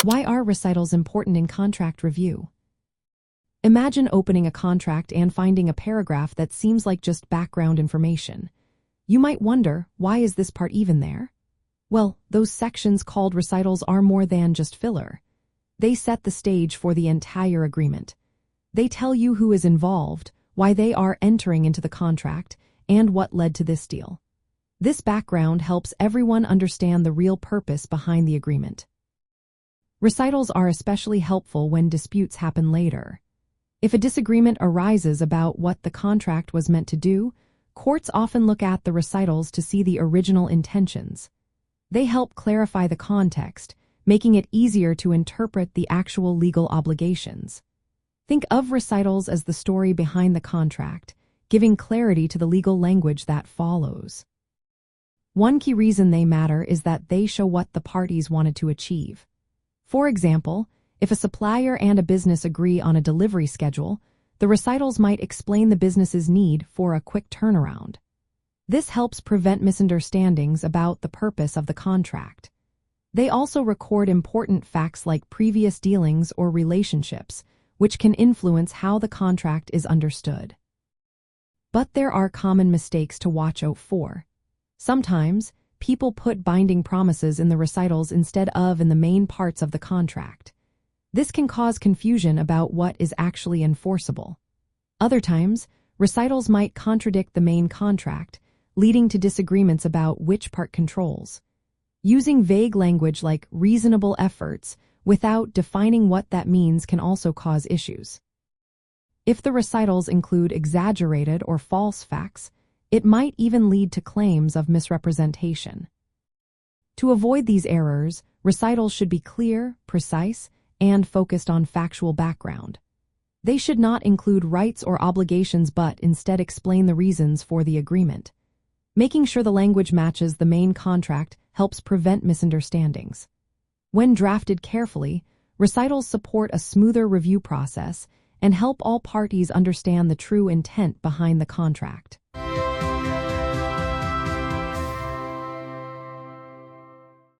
Why are recitals important in contract review? Imagine opening a contract and finding a paragraph that seems like just background information. You might wonder, why is this part even there? Well, those sections called recitals are more than just filler. They set the stage for the entire agreement. They tell you who is involved, why they are entering into the contract, and what led to this deal. This background helps everyone understand the real purpose behind the agreement. Recitals are especially helpful when disputes happen later. If a disagreement arises about what the contract was meant to do, courts often look at the recitals to see the original intentions. They help clarify the context, making it easier to interpret the actual legal obligations. Think of recitals as the story behind the contract, giving clarity to the legal language that follows. One key reason they matter is that they show what the parties wanted to achieve. For example, if a supplier and a business agree on a delivery schedule, the recitals might explain the business's need for a quick turnaround. This helps prevent misunderstandings about the purpose of the contract. They also record important facts like previous dealings or relationships, which can influence how the contract is understood. But there are common mistakes to watch out for. Sometimes, people put binding promises in the recitals instead of in the main parts of the contract. This can cause confusion about what is actually enforceable. Other times, recitals might contradict the main contract, leading to disagreements about which part controls. Using vague language like reasonable efforts without defining what that means can also cause issues. If the recitals include exaggerated or false facts, it might even lead to claims of misrepresentation. To avoid these errors, recitals should be clear, precise, and focused on factual background. They should not include rights or obligations but instead explain the reasons for the agreement. Making sure the language matches the main contract helps prevent misunderstandings. When drafted carefully, recitals support a smoother review process and help all parties understand the true intent behind the contract.